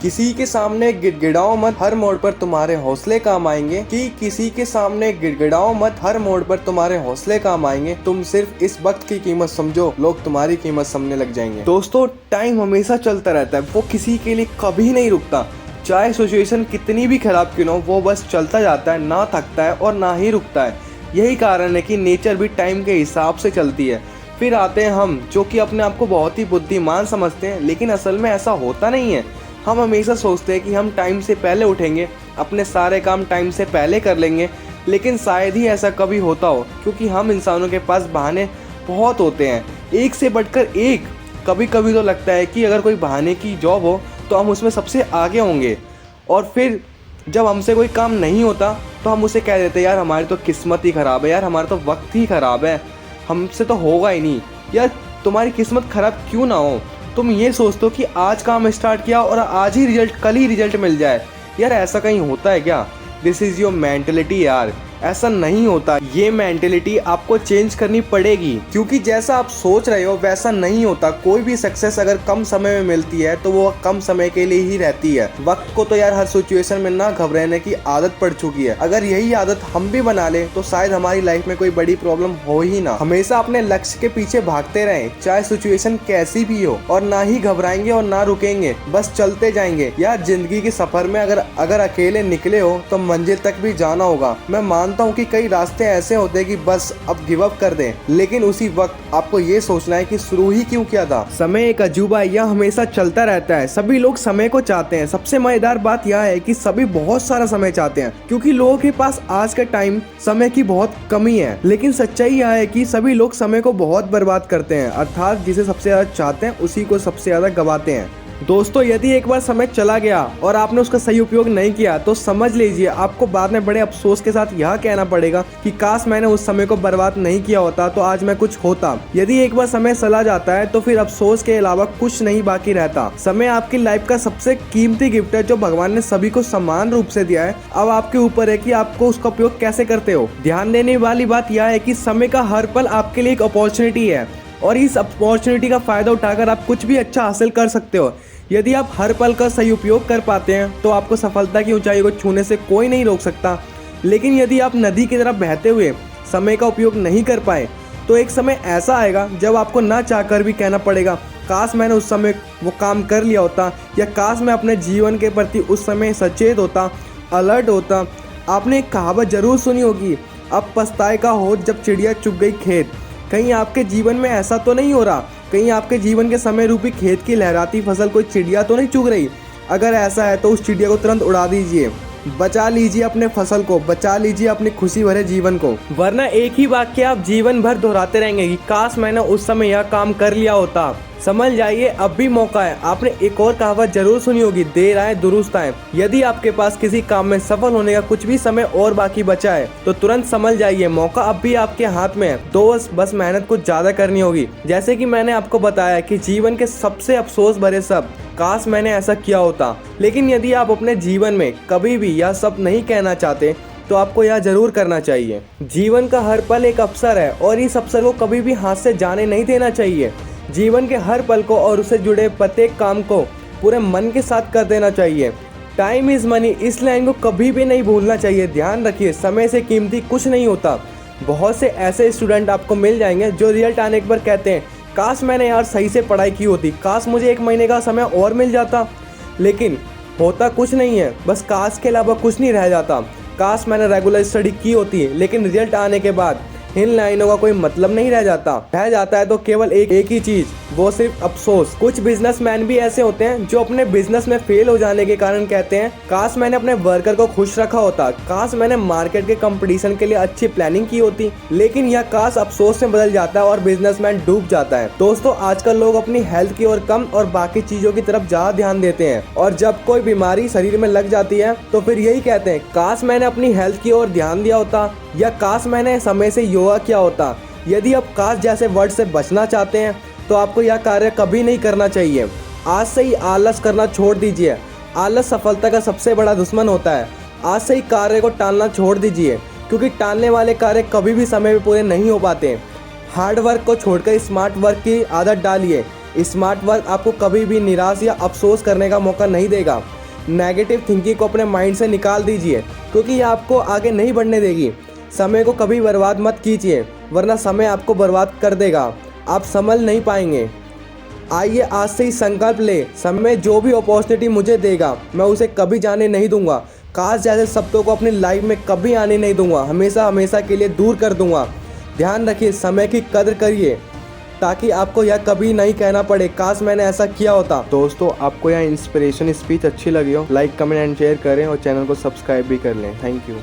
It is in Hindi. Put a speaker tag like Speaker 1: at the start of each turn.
Speaker 1: किसी के सामने गिड़गिड़ाओ मत, हर मोड़ पर तुम्हारे हौसले काम आएंगे। कि किसी के सामने गिड़गिड़ाओ मत, हर मोड़ पर तुम्हारे हौसले काम आएंगे। तुम सिर्फ इस वक्त की कीमत समझो, लोग तुम्हारी कीमत समझने लग जाएंगे। दोस्तों, टाइम हमेशा चलता रहता है, वो किसी के लिए कभी नहीं रुकता। चाहे सिचुएशन कितनी भी खराब क्यों ना हो, वो बस चलता जाता है, ना थकता है और ना ही रुकता है। यही कारण है कि नेचर भी टाइम के हिसाब से चलती है। फिर आते हैं हम, जो कि अपने आप को बहुत ही बुद्धिमान समझते हैं, लेकिन असल में ऐसा होता नहीं है। हम हमेशा सोचते हैं कि हम टाइम से पहले उठेंगे, अपने सारे काम टाइम से पहले कर लेंगे, लेकिन शायद ही ऐसा कभी होता हो, क्योंकि हम इंसानों के पास बहाने बहुत होते हैं, एक से बढ़कर एक। कभी कभी तो लगता है कि अगर कोई बहाने की जॉब हो तो हम उसमें सबसे आगे होंगे, और फिर जब हमसे कोई काम नहीं होता तो हम उसे कह देते हैं, यार हमारी तो किस्मत ही ख़राब है, यार हमारा तो वक्त ही ख़राब है, हमसे तो होगा ही नहीं। यार तुम्हारी किस्मत ख़राब क्यों ना हो, तुम ये सोचते हो कि आज काम स्टार्ट किया और आज ही रिजल्ट, कल ही रिजल्ट मिल जाए। यार ऐसा कहीं होता है क्या? दिस इज़ योर मेंटलिटी यार, ऐसा नहीं होता। ये मेंटलिटी आपको चेंज करनी पड़ेगी, क्योंकि जैसा आप सोच रहे हो वैसा नहीं होता। कोई भी सक्सेस अगर कम समय में मिलती है तो वो कम समय के लिए ही रहती है। वक्त को तो यार हर सिचुएशन में ना घबराने की आदत पड़ चुकी है। अगर यही आदत हम भी बना ले तो शायद हमारी लाइफ में कोई बड़ी प्रॉब्लम हो ही ना। हमेशा अपने लक्ष्य के पीछे भागते रहें, चाहे सिचुएशन कैसी भी हो, और ना ही घबराएंगे और ना रुकेंगे, बस चलते जाएंगे। यार जिंदगी के सफर में अगर अकेले निकले हो तो मंजिल तक भी जाना होगा। मैं मानता हूँ कि कई रास्ते ऐसे होते हैं कि बस अब गिव अप कर दें, लेकिन उसी वक्त आपको ये सोचना है कि शुरू ही क्यों किया था। समय एक अजूबा है, यह हमेशा चलता रहता है। सभी लोग समय को चाहते हैं। सबसे मजेदार बात यह है कि सभी बहुत सारा समय चाहते हैं, क्योंकि लोगों के पास आज के टाइम समय की बहुत कमी है। लेकिन सच्चाई यह है कि सभी लोग समय को बहुत बर्बाद करते हैं, अर्थात जिसे सबसे ज्यादा चाहते हैं उसी को सबसे ज्यादा गवाते हैं। दोस्तों, यदि एक बार समय चला गया और आपने उसका सही उपयोग नहीं किया तो समझ लीजिए आपको बाद में बड़े अफसोस के साथ यह कहना पड़ेगा कि काश मैंने उस समय को बर्बाद नहीं किया होता तो आज मैं कुछ होता। यदि एक बार समय चला जाता है तो फिर अफसोस के अलावा कुछ नहीं बाकी रहता। समय आपकी लाइफ का सबसे कीमती गिफ्ट है जो भगवान ने सभी को समान रूप से दिया है। अब आपके ऊपर है कि आपको उसका उपयोग कैसे करते हो। ध्यान देने वाली बात यह है कि समय का हर पल आपके लिए एक अपॉर्चुनिटी है, और इस अपॉर्चुनिटी का फायदा उठाकर आप कुछ भी अच्छा हासिल कर सकते हो। यदि आप हर पल का सही उपयोग कर पाते हैं तो आपको सफलता की ऊंचाई को छूने से कोई नहीं रोक सकता। लेकिन यदि आप नदी की तरफ बहते हुए समय का उपयोग नहीं कर पाए तो एक समय ऐसा आएगा जब आपको ना चाहकर भी कहना पड़ेगा, काश मैंने उस समय वो काम कर लिया होता, या काश मैं अपने जीवन के प्रति उस समय सचेत होता, अलर्ट होता। आपने एक कहावत जरूर सुनी होगी, अब पछताए का हो जब चिड़िया चुग गई खेत। कहीं आपके जीवन में ऐसा तो नहीं हो रहा? कहीं आपके जीवन के समय रूपी खेत की लहराती फसल कोई चिड़िया तो नहीं चुग रही? अगर ऐसा है तो उस चिड़िया को तुरंत उड़ा दीजिए, बचा लीजिए अपने फसल को, बचा लीजिए अपनी खुशी भरे जीवन को, वरना एक ही वाक्य आप जीवन भर दोहराते रहेंगे कि काश मैंने उस समय यह काम कर लिया होता। समझ जाइए अब भी मौका है। आपने एक और कहावत जरूर सुनी होगी, देर आए दुरुस्त आए। यदि आपके पास किसी काम में सफल होने का कुछ भी समय और बाकी बचा है तो तुरंत समझ जाइए मौका अब भी आपके हाथ में है। दोस्त, बस मेहनत कुछ ज्यादा करनी होगी। जैसे कि मैंने आपको बताया कि जीवन के सबसे अफसोस भरे शब्द, काश मैंने ऐसा किया होता। लेकिन यदि आप अपने जीवन में कभी भी यह सब नहीं कहना चाहते तो आपको यह जरूर करना चाहिए। जीवन का हर पल एक अवसर है और इस अवसर को कभी भी हाथ से जाने नहीं देना चाहिए। जीवन के हर पल को और उससे जुड़े प्रत्येक काम को पूरे मन के साथ कर देना चाहिए। टाइम इज मनी, इस लाइन को कभी भी नहीं भूलना चाहिए। ध्यान रखिए, समय से कीमती कुछ नहीं होता। बहुत से ऐसे स्टूडेंट आपको मिल जाएंगे जो रिजल्ट आने के बाद कहते हैं, काश मैंने यार सही से पढ़ाई की होती, काश मुझे 1 महीने का समय और मिल जाता। लेकिन होता कुछ नहीं है, बस काश के अलावा कुछ नहीं रह जाता। काश मैंने रेगुलर स्टडी की होती, लेकिन रिजल्ट आने के बाद इन लाइनों का कोई मतलब नहीं रह जाता है तो केवल एक ही चीज, वो सिर्फ अफसोस। कुछ बिजनेसमैन भी ऐसे होते हैं जो अपने बिजनेस में फेल हो जाने के कारण कहते हैं, काश मैंने अपने वर्कर को खुश रखा होता, काश मैंने मार्केट के कंपटीशन के लिए अच्छी प्लानिंग की होती। लेकिन यह काश अफसोस में बदल जाता है और बिजनेसमैन डूब जाता है। दोस्तों, आजकल लोग अपनी हेल्थ की ओर कम और बाकी चीजों की तरफ ज्यादा ध्यान देते हैं, और जब कोई बीमारी शरीर में लग जाती है तो फिर यही कहते हैं, काश मैंने अपनी हेल्थ की ओर ध्यान दिया होता, या काश मैंने समय से योगा किया होता। यदि आप काश जैसे वर्ड से बचना चाहते हैं तो आपको यह कार्य कभी नहीं करना चाहिए। आज से ही आलस करना छोड़ दीजिए। आलस सफलता का सबसे बड़ा दुश्मन होता है। आज से ही कार्य को टालना छोड़ दीजिए, क्योंकि टालने वाले कार्य कभी भी समय पे पूरे नहीं हो पाते। हार्ड वर्क को छोड़कर स्मार्ट वर्क की आदत डालिए। स्मार्ट वर्क आपको कभी भी निराश या अफसोस करने का मौका नहीं देगा। नेगेटिव थिंकिंग को अपने माइंड से निकाल दीजिए, क्योंकि ये आपको आगे नहीं बढ़ने देगी। समय को कभी बर्बाद मत कीजिए, वरना समय आपको बर्बाद कर देगा, आप संभल नहीं पाएंगे। आइए आज से ही संकल्प ले, समय जो भी अपॉर्चुनिटी मुझे देगा मैं उसे कभी जाने नहीं दूंगा। काश जैसे शब्दों को अपनी लाइफ में कभी आने नहीं दूंगा, हमेशा हमेशा के लिए दूर कर दूंगा। ध्यान रखिए, समय की कदर करिए, ताकि आपको यह कभी नहीं कहना पड़े काश मैंने ऐसा किया होता। दोस्तों, आपको यह इंस्पिरेशन स्पीच अच्छी लगी हो, लाइक कमेंट एंड शेयर करें और चैनल को सब्सक्राइब भी कर लें। Thank you.